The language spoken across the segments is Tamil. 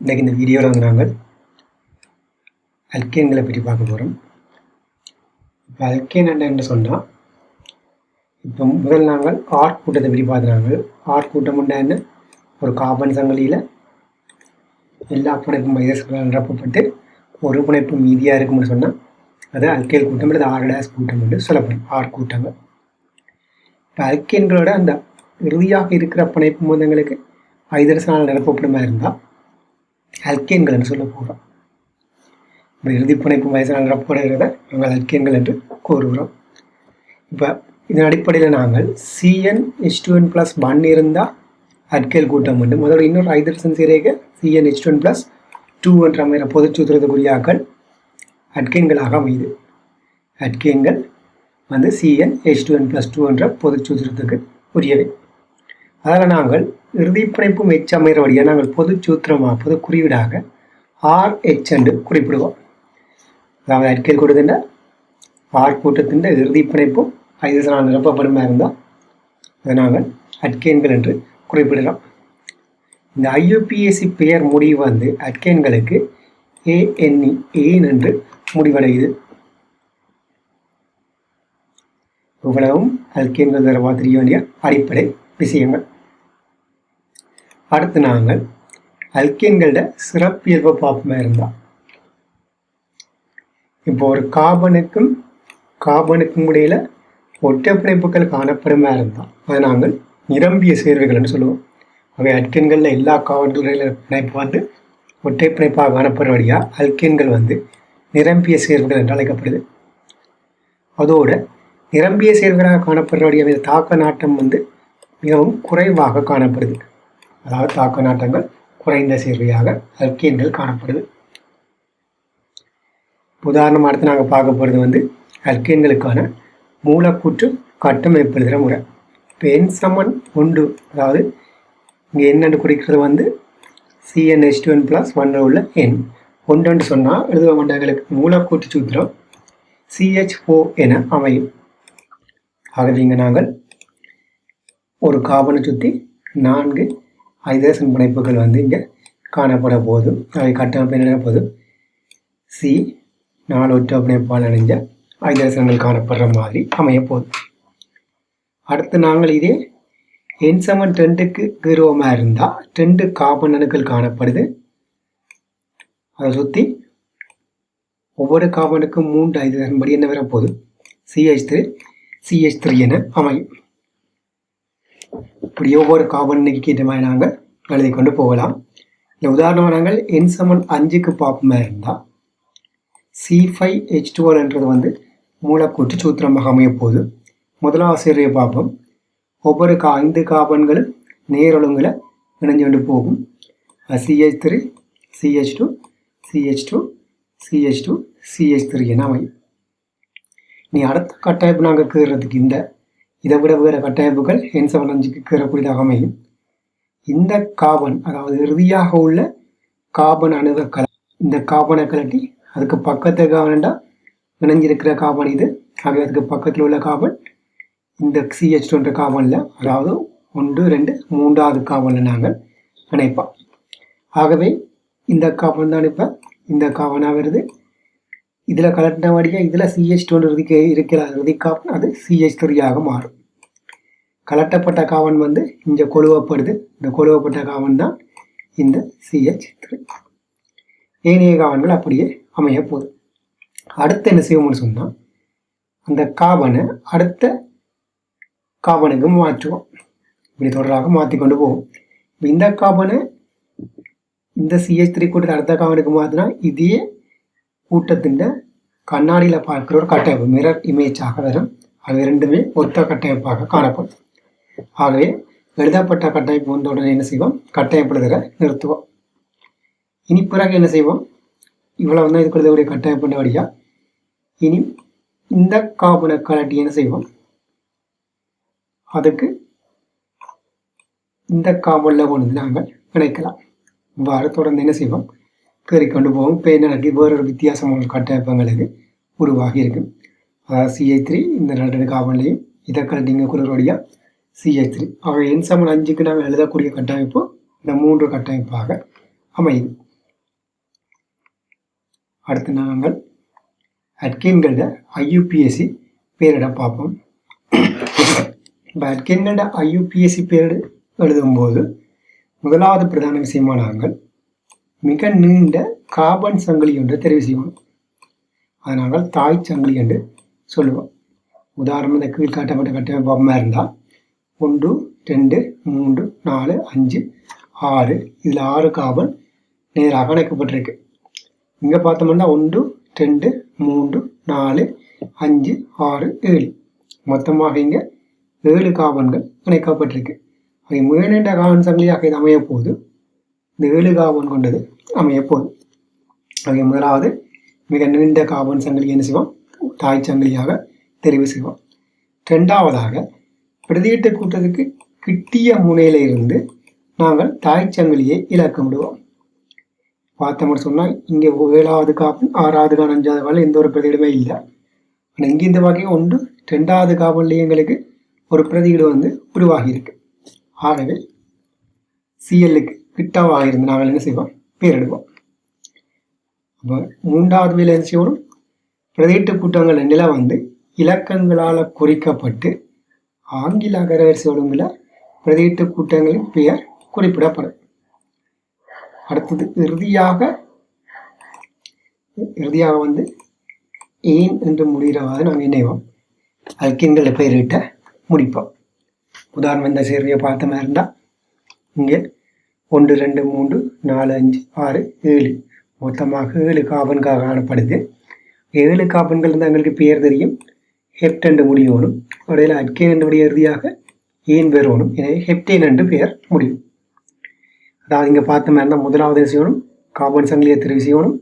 இன்றைக்கி இந்த வீடியோவில் வந்து நாங்கள் அல்கேன்களை பற்றி பார்க்க போகிறோம். இப்போ அல்கேன் என்ன சொன்னால், இப்போ முதல் நாங்கள் ஆர் கூட்டத்தை பற்றி பார்த்துனாங்க. ஆர் கூட்டம் என்ன, ஒரு கார்பன் சங்கிலியில் எல்லா புனைப்பும் வைரஸ்களால் நிரப்பப்பட்டு ஒரு புனைப்பு மீதியாக இருக்கும்னு சொன்னால் அது அல்கேல் கூட்டம் அல்லது ஆர்டாஸ் கூட்டம் என்று சொல்லப்படும். ஆர் கூட்டங்கள். இப்போ அல்கேன்களோட அந்த இறுதியாக இருக்கிற புனைப்பு மோதங்களுக்கு ஹைட்ரஜனால் நிரப்பப்படுமா இருந்தால் அல்கேன்கள் என்று சொல்ல போகிறோம். இப்போ இறுதி புனைப்பு வயசால் நிரப்பப்படுகிறத நாங்கள் அல்கேன்கள் என்று கூறுகிறோம். இப்போ இதன் அடிப்படையில் நாங்கள் CnH2n+1 இருந்தால் அல்கேல் கூட்டம் உண்டு. முதல்ல இன்னொரு ஹைட்ரஜன் சேர்க்க CnH2n+2 என்ற அமைகிற பொதுச்சூத்திரத்துக்குரியாக்கள் அல்கேன்களாக அமையுது. அல்கேன்கள் வந்து CnH2n+2 என்ற பொதுச்சூத்திரத்துக்கு உரியவை. அதில் நாங்கள் இறுதி பிணைப்பும் எச் அமைகிறபடியாக நாங்கள் பொதுச்சூத்திரமாக பொது குறியீடாக RH என்று குறிப்பிடுவோம். அதாவது அல்கேல் கூட்டத்தின் ஆர் கூட்டத்தின் இறுதி பிணைப்பும் ஹைட்ரஜனால் நிரப்பப்படுமா இருந்தால் அதை நாங்கள் அல்கேன்கள் என்று குறிப்பிடலாம். இந்த IUPAC பெயர் முடிவு வந்து அல்கேன்களுக்கு ANE ஏன் என்று முடிவடையுது. இவ்வளவும் அல்கேன்கள் தொடர்பாக தெரிய வேண்டிய அடிப்படை விஷயங்கள். அடுத்து நாங்கள் அல்கேன்களோட சிறப்பியல்பை பார்ப்போமா இருந்தால், இப்போ ஒரு கார்பனுக்கும் இடையில ஒற்றை பிணைப்புகள் காணப்படுமா இருந்தால் அதை நாங்கள் நிரம்பிய சேர்வைகள்னு சொல்லுவோம். அவை அல்கேன்களில் எல்லா கார்பன்களில் பிணைப்பு வந்து ஒற்றை பிணைப்பாக காணப்படுறபடியாக அல்கேன்கள் வந்து நிரம்பிய சேர்வுகள் என்று அழைக்கப்படுது. அதோட நிரம்பிய சேர்வுகளாக காணப்படுறபடியாக தாக்க நாட்டம் வந்து மிகவும் குறைவாக காணப்படுது. அதாவது தாக்க நாட்டங்கள் குறைந்த சேர்வையாக அல்கேன்கள் காணப்படுது. உதாரணமாக அடுத்து நாங்கள் பார்க்க போகிறது வந்து அல்கேன்களுக்கான மூலக்கூற்று கட்டமைப்பு எழுதுகிற முறை. இப்போ N=1, அதாவது இங்கே என்னென்று குறிக்கிறது வந்து CnH2n+1 உள்ள எண் ஒன்றுன்னு சொன்னால் எழுதுவ மண்டங்களுக்கு மூலக்கூற்று சூத்திரம் CH4 என அமையும். ஆகவே இங்கே நாங்கள் ஒரு கார்பனை சுற்றி 4 ஹைட்ரஜன் பிணைப்புகள் வந்து இங்கே காணப்பட போது அவை கட்டமைப்பு என்ன போது C4 ஒற்றை பிணைப்பால் அணிஞ்ச ஹைட்ரஜன்கள் காணப்படுற மாதிரி அமைய போகுது. அடுத்து நாங்கள் இதே N=2க்கு கீரோமாக இருந்தால் 2 கார்பன் அணுக்கள் காணப்படுது. அதை சுற்றி ஒவ்வொரு கார்பனுக்கும் 3 ஹைட்ரஜன் படி என்ன வரப்போகுது CH3 என அமையும். இப்படி ஒவ்வொரு கார்பனுக்கு கேட்ட மாதிரி நாங்கள் எழுதி கொண்டு போகலாம். இல்லை உதாரணமாக நாங்கள் N=5க்கு பார்ப்போமா இருந்தால் C5H12 என்றது வந்து மூலக்கூற்று சூத்திரமாக அமைய போது முதலாவது சேர்வையை பார்ப்போம். ஒவ்வொரு 5 கார்பன்களும் நேரொழுங்கில் இணைஞ்சு கொண்டு போகும். CH3 CH2 CH2 CH2 CH3 என அமையும். நீ அடுத்த கட்டமைப்பு நாங்கள் கீறதுக்கு இதை விட வேறு கட்டமைப்புகள் N=5க்கு கீறக்கூடியதாக அமையும். இந்த கார்பன், அதாவது இறுதியாக உள்ள கார்பன் அணுவை இந்த கார்பனை கலட்டி அதுக்கு பக்கத்துக்கு வேண்டாம் இணைஞ்சிருக்கிற கார்பன் இது. ஆகவே அதுக்கு பக்கத்தில் உள்ள கார்பன் இந்த CH2 என்ற கார்பனில், அதாவது 1 2 3வது கார்பனில் நாங்கள் இணைப்போம். ஆகவே இந்த கார்பன் தான் இப்போ இந்த கார்பனாக வருது. இதில் கலட்டினபடியாக இதில் CH2 இருக்கிற இறுதி கார்பன் அது CH3 மாறும். கலட்டப்பட்ட கார்பன் வந்து இங்கே கொழுவப்படுது. இந்த கொழுவப்பட்ட கார்பன் தான் இந்த CH3. ஏனைய கார்பன்கள் அப்படியே அமைய போகுது. அடுத்து என்ன செய்வோம்னு சொன்னால், அந்த கார்பனை அடுத்த கார்பனுக்கு மாற்றுவோம். இப்படி தொடராக மாற்றி கொண்டு போவோம். இந்த கார்பனை இந்த CH3 கூட்டத்தை அடுத்த கார்பனுக்கு மாற்றினா இதே கூட்டத்தின் கண்ணாடியில் பார்க்குற ஒரு கட்டமைப்பு மிரர் இமேஜாக வரும். அது ரெண்டுமே ஒத்த கட்டமைப்பாக காணப்படும். ஆகவே எழுதப்பட்ட கட்டமைப்பு வந்தவுடனே என்ன செய்வோம், கட்டமைப்படுதலை நிறுத்துவோம். இனி பிறகு என்ன செய்வோம், இவ்வளவு தான் இதுக்கு எழுதக்கூடிய கட்டமைப்பு வழியாக இனி இந்த கார்பனை கலட்டி என்ன செய்வோம், அதுக்கு இந்த கார்பனில் கொண்டு நாங்கள் இணைக்கலாம். இவ்வாறு தொடர்ந்து என்ன செய்வோம், கீறிக்கொண்டு போவோம். இப்போ என்ன நடக்குது, வேறொரு வித்தியாசமான கட்டமைப்புகளுக்கு உருவாகி இருக்கு. அதாவது CH3 இந்த 2 கார்பன்லையும் இதை கலட்டிங்க குளிர்வடியாக CH3. ஆக N=5க்கு நாங்கள் எழுதக்கூடிய கட்டமைப்பு இந்த 3 கட்டமைப்பாக அமையுது. அடுத்து நாங்கள் அட்கின்களோட ஐயுபிஎஸ்சி பேரிட பார்ப்போம். இப்போ அட்கின்களோட ஐயுபிஎஸ்சி பேரிடு எழுதும்போது முதலாவது பிரதான விஷயமா நாங்கள் மிக நீண்ட கார்பன் சங்கிலி ஒன்றை தெரிவு செய்யணும். அதை நாங்கள் தாய் சங்கிலி என்று சொல்லுவோம். உதாரணம் இந்த கீழ்காட்டப்பட்ட கட்டமைப்பாக இருந்தால் 1 2 3 4 5 6 இதில் 6 கார்பன் நேராக இணைக்கப்பட்டிருக்கு. இங்கே பார்த்தோம்னா 1 2 3 4 5 6 7 மொத்தமாக இங்கே 7 கார்பன்கள் இணைக்கப்பட்டிருக்கு. அவை மிக நீண்ட கார்பன் சங்கிலியாக இது அமையப்போகுது. இந்த 7 கார்பன் கொண்டது அமையப்போகுது. அவை முதலாவது மிக நீண்ட கார்பன் சங்கிலி என்ன செய்வோம், தாய் சங்கிலியாக தெரிவு செய்வோம். இரண்டாவதாக பிரதியீட்டு கூட்டத்துக்கு கிட்டிய முனையில இருந்து நாங்கள் தாய் சங்கிலியை இலக்கமிடுவோம். பார்த்தோம்னு சொன்னால் இங்கே 7வது கார்பன் 6வது கார்பன் 5வது கார்பன் எந்த ஒரு பிரதியிடுமே இல்லை. ஆனால் இங்கே இந்த வகை 1 2வது கார்பன்லேயே எங்களுக்கு ஒரு பிரதியீடு உருவாகி இருக்கு. ஆகவே சிஎல்லுக்கு கிட்டவாக இருந்து நாங்கள் என்ன செய்வோம், பேரிடுவோம். அப்போ 3வது வேலை என்ன செய்யணும், பிரதியீட்டு கூட்டங்கள் நிலை இலக்கங்களால் குறிக்கப்பட்டு ஆங்கில அகரவரிசை ஒழுங்கில் பிரதியீட்டு கூட்டங்களின் பெயர் குறிப்பிடப்படும். அடுத்தது இறுதியாக ஏன் என்று முடிகிறவாறு நாங்கள் இணைவோம் அல்கின்களை பெயரிட்ட முடிப்போம். உதாரணம் இந்த சேர்வையை பார்த்த மாதிரி இருந்தால் இங்கே 1 2 3 4 5 6 7 மொத்தமாக 7 கார்பன்காக காணப்படுது. 7 கார்பன்கள் இருந்தால் எங்களுக்கு பெயர் தெரியும், ஹெப்ட் என்று முடியணும். இடையில அல்கேன் என்று இறுதியாக ஏன் பெறணும், எனவே ஹெப்டேன் என்று பெயர் முடியும். அதாவது இங்கே பார்த்த மாதிரி இருந்தால் முதலாவது செய்யணும் கார்பன் சங்கிலியை தெரிவு செய்யணும்.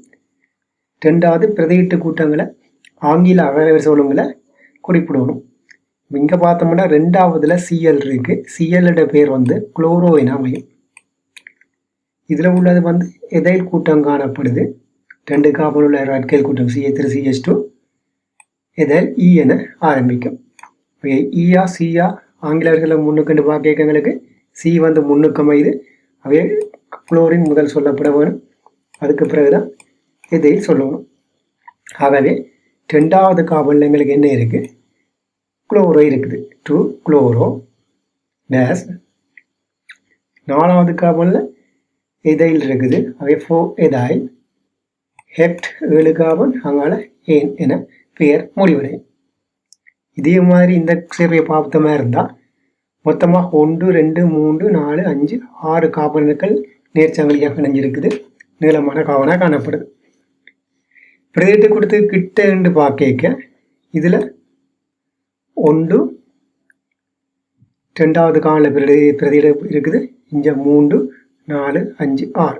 2வது பிரதியீட்டு கூட்டங்களை ஆங்கில அகரவரிசை ஒழுங்குல குறிப்பிடணும். இங்கே பார்த்தோம்னா 2வதுல சிஎல் இருக்கு. சிஎல்லோட பேர் குளோரோ என அமையும். இதில் உள்ளது எதைல் கூட்டம் காணப்படுது. 2 கார்பன் உள்ள அல்கைல் கூட்டம் CH3 CH2 எதைல் இ என ஆரம்பிக்கும். ஈயா சியா ஆங்கில வரிசையில் முன்னுக்கு பார்க்கங்களுக்கு சி முன்னுக்கு அமைது. அவை குளோரின் முதல் சொல்லப்பட வேணும், அதுக்கு பிறகுதான் எதைல் சொல்லணும். ஆகவே 2வது கார்பன்ல எங்களுக்கு என்ன இருக்கு, குளோரோ இருக்குது, 2 குளோரோ டேஸ். 4வது கார்பன்ல எதைல் இருக்குது, அவை 4 எதாயில். ஹெப்ட் 7 கார்பன் அங்கால ஏன் என பெயர் முடிவடையும். இதே மாதிரி இந்த சேர்வையை பார்த்த மாதிரி இருந்தால் மொத்தமாக 1 2 3 4 5 6 கார்பன்கள் நேர்ச்சங்கிலியாக இணைஞ்சிருக்குது, நீளமான கார்பனாக காணப்படுது. பிரதியீட்டு கொடுத்து கிட்ட என்று பார்க்க இதில் 1 2வது கார்பனில் பிரதியீடு இருக்குது. இங்கே 3 4 5 6.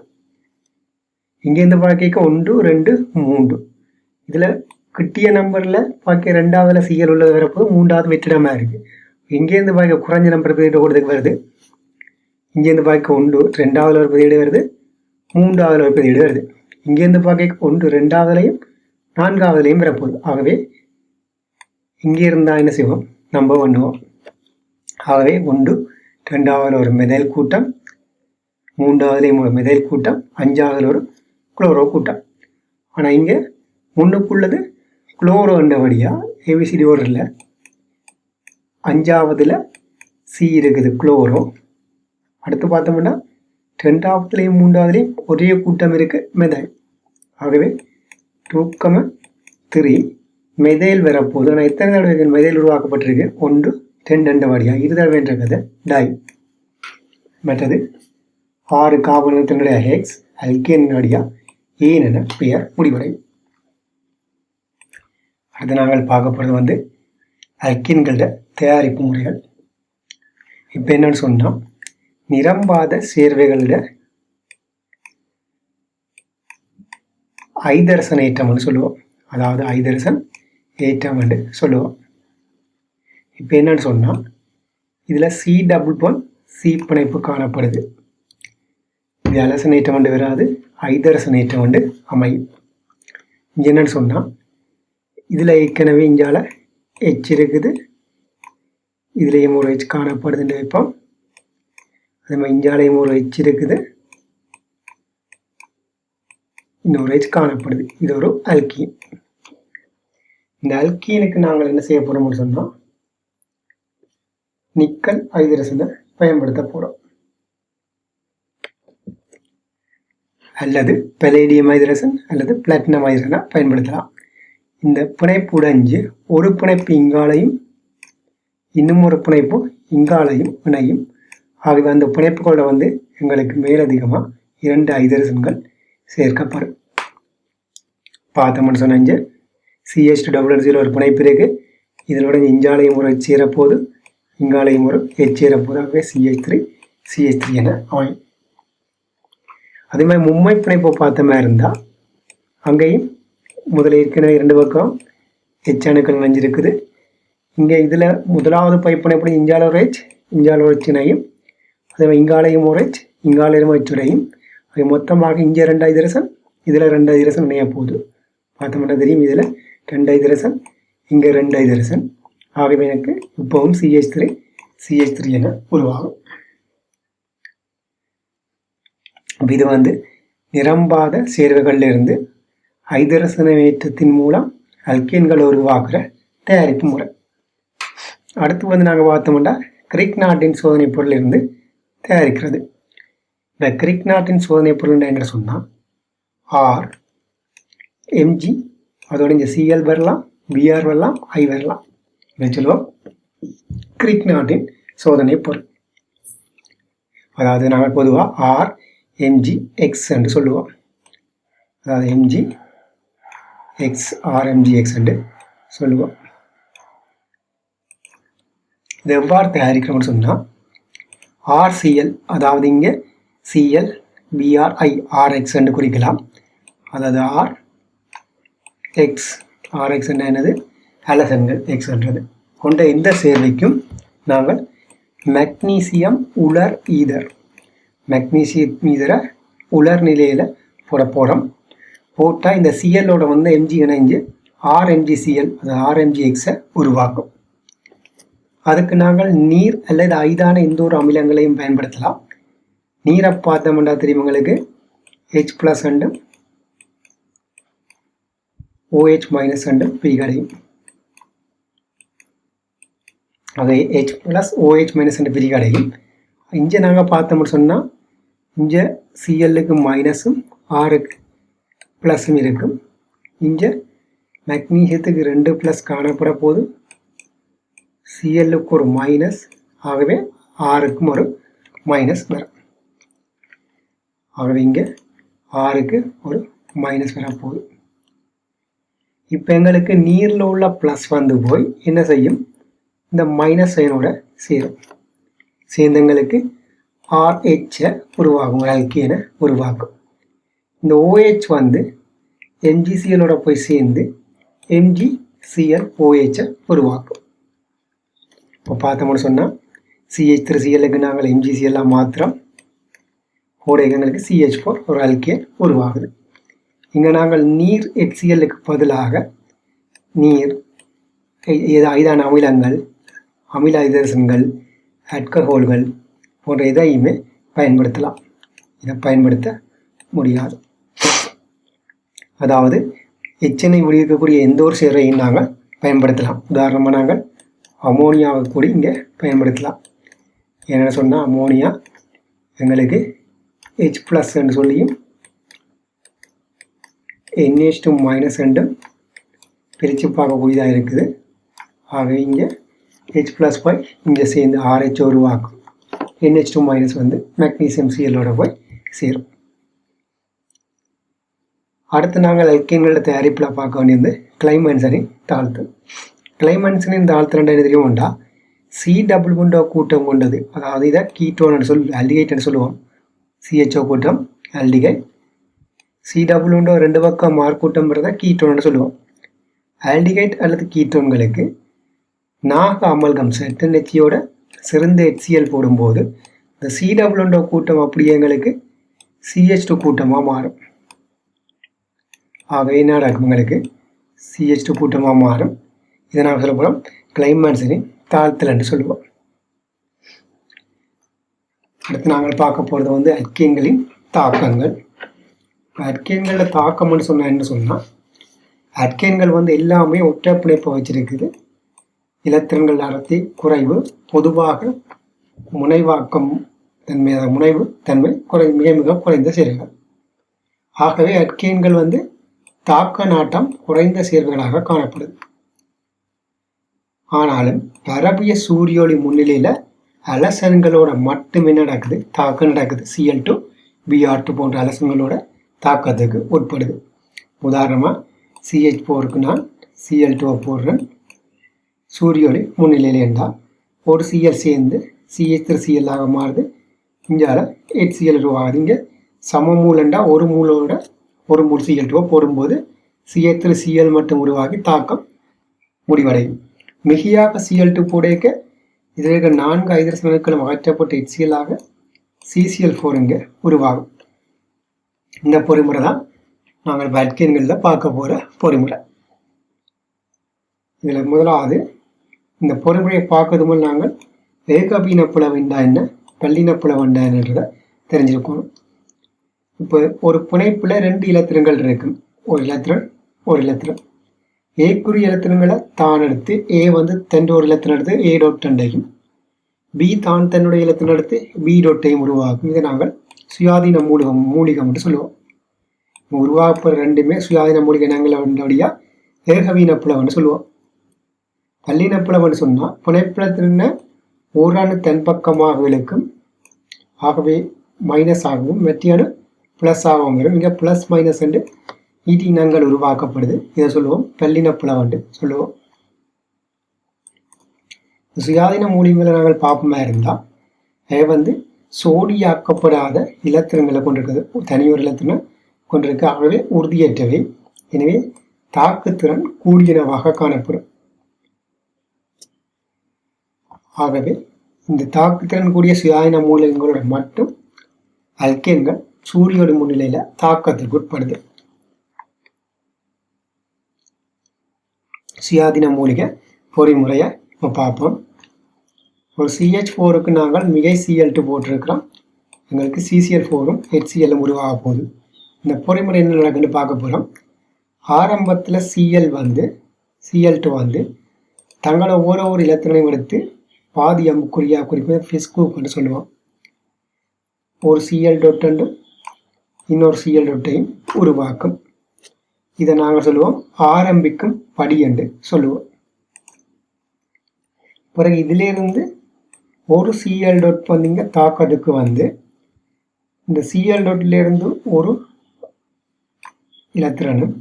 இங்கேருந்து பார்க்க 1 2 3. இதில் கிட்டிய நம்பரில் பார்க்க 2வதுல சிஎல் உள்ளது வரப்போது 3வது வெற்றிடமாக இருக்குது. இங்கேருந்து பார்க்க குறைஞ்ச நம்பர் பிரதியீடு கொடுத்துக்கு வருது. இங்கேருந்து பார்க்க 1 2வதுல ஒரு பிரதியீடு வருது, 3வதுல ஒரு பிரதியீடு வருது. இங்கேருந்து பார்க்க 1 2வதுலையும் 4வதுலையும் வரப்போகுது. ஆகவே இங்கே இருந்தால் என்ன செய்வோம், நம்ம பண்ணுவோம். ஆகவே 1 2வதுல ஒரு மெதைல் கூட்டம், 3வதுலையும் ஒரு மெதைல் கூட்டம், 5வதுல ஒரு குளோரோ கூட்டம். ஆனால் இங்கே முன்னுக்குள்ளது குளோரோ என்றபடியாக ஏபிசிடி ஓர் இல்லை. 5வதுல சி இருக்குது குளோரோ. அடுத்து பார்த்தோம்னா 2வதுலையும் 3வதுலையும் ஒரே கூட்டம் இருக்கு மெதைல். ஆகவே 2,3 மெதைல் வரப்போகுது. ஆனால் எத்தனை தடவை மெதைல் உருவாக்கப்பட்டிருக்கு, 1 2 என்றபடியாக 2 தடவை என்ற கதை டை. மற்றது 6 கார்பன்களுடைய ஹெக்ஸ் அல்கேனினுடைய ஏன் என பெயர் முடிவடையும். அடுத்து நாங்கள் பார்க்க போகிறது அல்கீன்களோட தயாரிப்பு முறைகள். இப்போ என்னன்னு சொன்னால் நிரம்பாத சேர்வைகளோட ஐதரசன் ஏற்றம்னு சொல்லுவோம். அதாவது ஐதரசன் ஏற்றம் என்று சொல்லுவோம். இப்போ என்னன்னு சொன்னால் இதில் சி டபுள் பாண்ட் சி பிணைப்பு காணப்படுது. இது அலசன் ஏற்றம் என்று வராது, ஐதரசன் ஏற்றம் என்று அமையும். இங்கே என்னன்னு சொன்னால் இதில் ஏற்கனவே இஞ்சால எச் இருக்குது, இதுலேயும் ஒரு எச் காணப்படுதுன்னு வைப்போம். அதே மாதிரி இஞ்சாலையும் ஒரு எச் இருக்குது, இன்னொரு H காணப்படுது. இது ஒரு அல்கீன். இந்த அல்கீனுக்கு நாங்கள் என்ன செய்ய போகிறோம்னு சொன்னால் நிக்கல் ஐதரசனை பயன்படுத்த போகிறோம், அல்லது பலேடியம் ஐதரசன் அல்லது பிளாட்டினம் ஐதரசனை பயன்படுத்தலாம். இந்த பிணைப்பு உடைஞ்சு ஒரு பிணைப்பு இங்காலையும் இன்னும் ஒரு பிணைப்பு இங்காலையும் இணையும். ஆகவே அந்த பிணைப்புகளோட எங்களுக்கு மேலதிகமாக 2 ஐதரசன்கள் சேர்க்கப்படும். பார்த்தோம்னு சொன்ன CH200 ஒரு பிணைப்பு இருக்கு. இதனோட இஞ்சாலையும் ஒரு H சேரப்போது, இங்காலையும் ஒரு H சேரப்போது. ஆகவே CH3 என அமையும். அதே மாதிரி மும்மை பிணைப்பை பார்த்த மாதிரி இருந்தால் அங்கேயும் முதல்ல ஏற்கனவே 2 பக்கம் H அணுக்கள் இணைஞ்சிருக்குது. இங்கே இதில் முதலாவது பைப்பிணைப்பு இஞ்சால ஒரு H, இஞ்சால ஒரு H இணையும். அதே மாதிரி இங்காலையும் ஒரு H, இங்காலையும் H உடையும். அது மொத்தமாக இங்கே 2 ஐதரசன், இதில் 2 ஐதரசன் இணைய போகுது. பார்த்தோம்னா தெரியும், இதில் 2 ஐதரசன், இங்கே 2 ஐதரசன். ஆகவே எனக்கு இப்போவும் CH3 என உருவாகும். இது நிரம்பாத சேர்வைகளில் இருந்து ஐதரசனேற்றத்தின் மூலம் அல்கேன்களை உருவாக்குற தயாரிப்பு முறை. அடுத்து நாங்கள் பார்த்தோம்னா கிரீக் நாட்டின் சோதனை பொருளிலிருந்து தயாரிக்கிறது. இந்த கிரீக் நாட்டின் சோதனை பொருள் என்ன சொன்னால் R, Mg, அதோட இங்கே Cl வரலாம், Br வரலாம், I வரலாம். இதை சொல்லுவோம் கிரீக் நாட்டின் சோதனை பொருள். அதாவது நாங்கள் பொதுவாக R, Mg, X என்று சொல்லுவோம். அதாவது Mg X, RMg X என்று சொல்லுவோம். இது எவ்வாறு தயாரிக்கிறோம்னு சொன்னால் RCl, அதாவது இங்கே Cl, Br, I, Rx என்று குறிக்கலாம். அதாவது RX என்னது அலசன்கள் X என்றது கொண்ட இந்த சேர்வைக்கும் நாங்கள் மெக்னீசியம் உலர் ஈதர், மெக்னீசியம் ஈதரை உலர் நிலையில் போகிறோம். போட்டால் இந்த சிஎல்லோட Mg இணைஞ்சு RMgCl, அது RMgXை உருவாக்கும். அதுக்கு நாங்கள் நீர் அல்லது ஐதான எந்த ஒரு அமிலங்களையும் பயன்படுத்தலாம். நீரை பார்த்தோம்னா தெரியுமங்களுக்கு H+ அண்டும் OH- அண்டும் பிரிகடையும். அது H+OH- என்று பிரிகடையும். இங்கே நாங்கள் பார்த்தோம்னு சொன்னால் இங்கே Clக்கு மைனஸும் Rக்கு ப்ளஸும் இருக்கும். இங்கே மெக்னீசியத்துக்கு 2+ காணப்பட போது, Clக்கு ஒரு மைனஸ், ஆகவே Rக்கும் ஒரு மைனஸ் வரும். ஆகவே இங்கே Rக்கு ஒரு மைனஸ் வரப்போகுது. இப்போ எங்களுக்கு நீரில் உள்ள ப்ளஸ் போய் என்ன செய்யும், இந்த மைனஸ் சைனோட சேரும். சேர்ந்தங்களுக்கு RH உருவாகும், அல்கேனை உருவாக்கும். இந்த OH MgClோட போய் சேர்ந்து MgClOH உருவாக்கும். இப்போ பார்த்தோம்னு சொன்னால் CH3Clக்கு நாங்கள் MgCl மாத்திரம், எங்களுக்கு CH4 ஒரு அல்கேன் உருவாகுது. இங்கே நாங்கள் நீர் HClக்கு பதிலாக நீர், ஐதான அமிலங்கள், அமில ஐதரசன்கள், ஆல்கஹால்கள் போன்ற எதையுமே பயன்படுத்தலாம். இதை பயன்படுத்த முடியாது. அதாவது எச்சனை விடுவிக்கக்கூடிய எந்த ஒரு சேர்வையும் நாங்கள் பயன்படுத்தலாம். உதாரணமாக நாங்கள் அமோனியாவை கூட இங்கே பயன்படுத்தலாம். என்னென்னு சொன்னால் அமோனியா எங்களுக்கு H+ என்று சொல்லியும் NH2- என்றும் பிரித்து பார்க்கக்கூடியதாக இருக்குது. ஆகவே இங்கே H+ போய் இங்கே சேர்ந்து RH உருவாக்கும். NH2- மெக்னீசியம் Clோட போய் சேரும். அடுத்து நாங்கள் அல்கேன்களோட தயாரிப்பில் பார்க்க வேண்டியது கிளைமன்சனின் தாழ்த்தல். கிளைமன்சனின் தாழ்த்தல் என்ன தெரியும்டா, C=, கூட்டம் கொண்டது. அதாவது இதை கீட்டோன் ஆல்டிகைட் சொல்லுவோம். CHO கூட்டம் ஆல்டிகைட். C=, 2 பக்கம் மார்க்கூட்டம் தான் கீட்டோன் சொல்லுவோம். ஆல்டிகைட் அல்லது கீட்டோன்களுக்கு நாக அமல்கம் ZNHயோட சிறந்த HCl போடும்போது இந்த C=, கூட்டம் அப்படியே எங்களுக்கு CH2 கூட்டமாக மாறும். ஆகவே என்ன நடக்கும், எங்களுக்கு CH2 கூட்டமாக மாறும். இதை நாங்கள் சொல்ல போகிறோம் கிளைமன்சனின் தாழ்த்தல் என்று சொல்லுவோம். அடுத்து நாங்கள் பார்க்க போகிறது அல்கேன்களின் தாக்கங்கள். அல்கேன்களில் தாக்கம்னு என்ன சொன்னால், அல்கேன்கள் வந்து எல்லாமே ஒற்றை பிணைப்பை வச்சிருக்குது. இலத்திரன்கள் அடர்த்தி குறைவு, பொதுவாக முனைவாக்கம் தன்மை முனைவு தன்மை மிக மிக குறைந்த சேர்வுகள். ஆகவே அல்கேன்கள் வந்து தாக்க நாட்டம் குறைந்த சேர்வுகளாக காணப்படுது. ஆனாலும் பரவிய சூரிய ஒளி முன்னிலையில் அலசன்களோட மட்டுமே நடக்குது, தாக்கம் நடக்குது. Cl2 Br2 போன்ற அலசன்களோட தாக்கத்துக்கு உட்படுது. உதாரணமாக CH4க்கு நான் Cl2 போடுறேன். சூரிய ஒளி முன்னிலையில் இருந்தால் ஒரு Cl சேர்ந்து CH3Cl ஆக மாறுது. இங்கால HCl உருவாகுது. இங்கே சமமூலண்டா ஒரு மூலோட ஒரு மூல் Cl2 போடும்போது CH3Cl மட்டும் உருவாகி தாக்கம் முடிவடையும். மிகையாக Cl2 போடைக்க இதில் இருக்க 4 ஹைட்ரஜன் அணுக்களும் அகற்றப்பட்டு HCl ஆக CCl4 இங்கே உருவாகும். இந்த பொறிமுறை தான் நாங்கள் அல்கேன்களில் பார்க்க போகிற பொறிமுறை. இதில் முதலாவது இந்த பொறிமுறையை பார்க்கறது மூலம் நாங்கள் ஏகபீன பிளவுண்டா என்ன, பல்லின பிளவுண்டா என்னன்றதை தெரிஞ்சிருக்கணும். இப்போ ஒரு பிணைப்பில் 2 இலத்திரங்கள் இருக்கும். ஒரு இலத்திரன் ஏக்குரிய இலத்திரங்களை தான் எடுத்து ஏ வந்து தன்னோட இலத்திரம் எடுத்து A டாட் அண்டையும், பி தான் தன்னுடைய இலத்திரம் எடுத்து B டாட்டையும் உருவாக்கும். இதை நாங்கள் சுயாதீன மூலிகம் என்று சொல்லுவோம். உருவாக்குற ரெண்டுமே சுயாதீன மூலிகை நாங்கள் வந்தபடியா ஏகவீன பிளவுன்னு சொல்லுவோம். பல்லின பிளவுன்னு சொன்னால் பிணைப்பிலத்தின ஓரானு தென்பக்கமாக இழுக்கும். ஆகவே மைனஸ் ஆகவும் மெட்டியான ப்ளஸ் ஆகவும் வரும். இங்கே ப்ளஸ் மைனஸ் என்று ஈட்டினங்கள் உருவாக்கப்படுது. இதை சொல்லுவோம் பல்லின பிளவுன்னு சொல்லுவோம். சுயாதீன மூலிகளை நாங்கள் பார்ப்போமா இருந்தால் அது வந்து சோடியாக்கப்படாத இலத்திரங்களை கொண்டிருக்குது. தனியொரு இலத்திரம் கொண்டிருக்க. ஆகவே உறுதியற்றவை. எனவே தாக்குத்திறன் கூடியனவாக காணப்படும். ஆகவே இந்த தாக்குத்திறன் கூடிய சுயாதீன மூலிகளோட மட்டும் அல்கேன்கள் சூரிய ஒளி முன்னிலையில் தாக்கத்திற்கு உட்படுது. சுயாதீன மூலிகை பொறிமுறையை இப்போ பார்ப்போம். ஒரு CH4க்கு நாங்கள் மிகை Cl2 போட்டிருக்கிறோம். எங்களுக்கு CCl4ம் HClம் உருவாக போகுது. இந்த பொறிமுறை என்ன நடக்குன்னு பார்க்க போகிறோம். ஆரம்பத்தில் Cl2 வந்து தங்களோட ஒரு இலத்திரனையும் எடுத்து பாதி அம்புக்குறியாக குறிப்பது ஃபிஸ்கூப்னு சொல்லுவோம். ஒரு Cl டொட்டும் இன்னொரு Cl டொட்டையும் உருவாக்கும். இதை நாங்கள் சொல்லுவோம் ஆரம்பிக்கும் படி என்று சொல்லுவோம். பிறகு இதிலிருந்து ஒரு Cl டாட் வந்து இங்கே தாக்கத்துக்கு வந்து இந்த Cl டாட்டிலிருந்து ஒரு இலத்திரனும்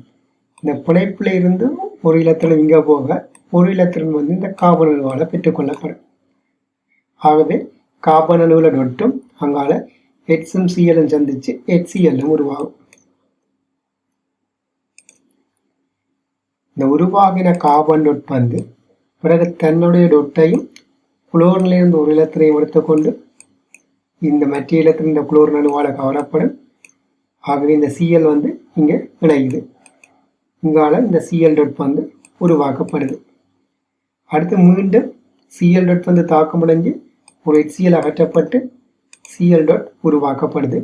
இந்த பிணைப்பில் இருந்து ஒரு இலத்திரன் இங்கே போக ஒரு இலத்திரன் வந்து இந்த கார்பன் அணுவால் பெற்றுக்கொள்ளப்படும். ஆகவே கார்பன் அணுவில் டொட்டும் அங்கால Hம் Cலும் சந்திச்சு HClலும் உருவாகும். இந்த உருவாகின கார்பன் டொட் வந்து பிறகு தன்னுடைய டொட்டையும் குளோரினிலிருந்து ஒரு இலத்திரையும் எடுத்துக்கொண்டு இந்த மற்ற இலத்திரம் இந்த குளோரின் அணுவால் கவரப்படும். ஆகவே இந்த Cl வந்து இங்கே இணையுது. இங்கால இந்த Cl டொட் வந்து உருவாக்கப்படுது. அடுத்து மீண்டும் Cl டொட் வந்து தாக்கமடைஞ்சு ஒரு HCl அகற்றப்பட்டு Cl டொட் உருவாக்கப்படுது.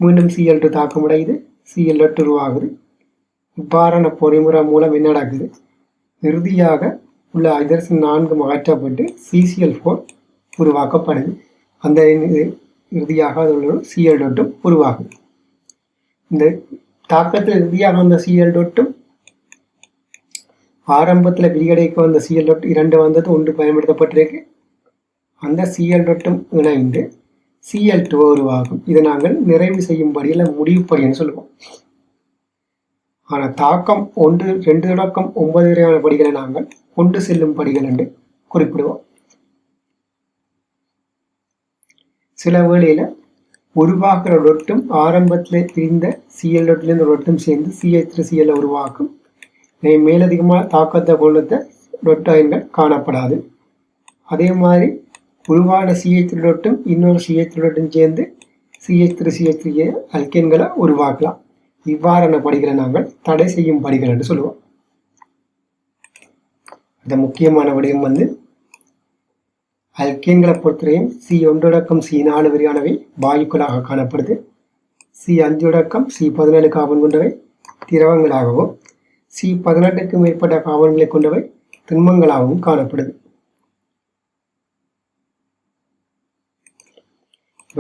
மீண்டும் Cl2 தாக்கமடையுது, Cl டொட் உருவாகுது. இவ்வாறான பொறிமுறை மூலம் என்ன நடக்குது? இறுதியாக உள்ள ஹைட்ரஜன் 4 அகற்றப்பட்டு CCl4 உருவாக்கப்படுது. அந்த இறுதியாக அதில் ஒரு Cl டொட்டும் உருவாகுது. இந்த தாக்கத்தில் இறுதியாக வந்த Cl டொட்டும் ஆரம்பத்தில் விரிகடைக்கு வந்த Cl டொட் 2 வந்தது ஒன்று பயன்படுத்தப்பட்டிருக்கு. அந்த Cl டொட்டும் இணைந்து Cl2 உருவாகும். இதை நாங்கள் நிறைவு செய்யும்படி இல்லை முடிவுப்படின்னு சொல்லுவோம். ஆனால் தாக்கம் 1, 2 தொடக்கம் 9 வரையான படிகளை நாங்கள் கொண்டு செல்லும் படிகள் என்று குறிப்பிடுவோம். சில வேளையில் உருவாக்குற டொட்டும் ஆரம்பத்தில் பிரிந்த Cl டொட்டிலிருந்து டொட்டும் சேர்ந்து CH3Cl உருவாக்கும். மேலதிகமாக தாக்கத்தை கொண்ட டொட் அயன்கள் காணப்படாது. அதே மாதிரி உருவான CH3 டொட்டும் இன்னொரு CH3 டொட்டும் சேர்ந்து CH3CH3 அல்கேன்களை உருவாக்கலாம். இவ்வாறான படிகளை நாங்கள் தடை செய்யும் படிகள் என்று சொல்லுவோம். இந்த முக்கியமான விடயம் வந்து அல்கேன்களை பொறுத்தவரையும் C1 தொடக்கம் C4 வரையானவை வாயுக்களாக காணப்படுது. C5 C17 கார்பன் கொண்டவை திரவங்களாகவும் C18க்கு மேற்பட்ட கார்பன்களை கொண்டவை திண்மங்களாகவும் காணப்படுது.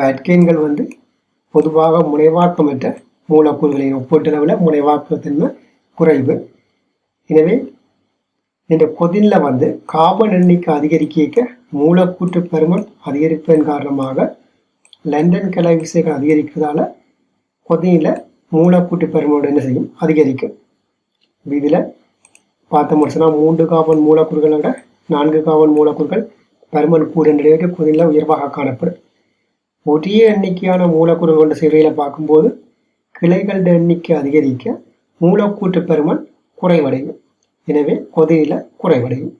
ஆல்கேன்கள் பொதுவாக முனைவாக்கமற்ற மூலக்கூறுகளின் ஒப்பீட்டளவில் முனைவாக்கத்தன்மை குறைவு. எனவே இந்த கொதினில் கார்பன் எண்ணிக்கை அதிகரிக்க மூலக்கூற்று பருமன் அதிகரிப்பதன் காரணமாக லண்டன் கலை விசைகள் அதிகரிக்கிறதால கொதினில் மூலக்கூற்று பருமனோடு என்ன செய்யும், அதிகரிக்கும். இதில் பார்த்தோம்னு சொன்னால் 3 கார்பன் மூலக்கூறுகளை விட 4 கார்பன் மூலக்கூறுகள் பருமன் கூட நிலையில் கொதினில் உயர்வாக காணப்படும். ஒரே எண்ணிக்கையான மூலக்கூறுகள் கொண்ட சிறையில் பார்க்கும்போது கிளைகளோட எண்ணிக்கை அதிகரிக்க மூலக்கூற்று பருமன் குறைவடையும். எனவே கொதினில் குறைவடையும்.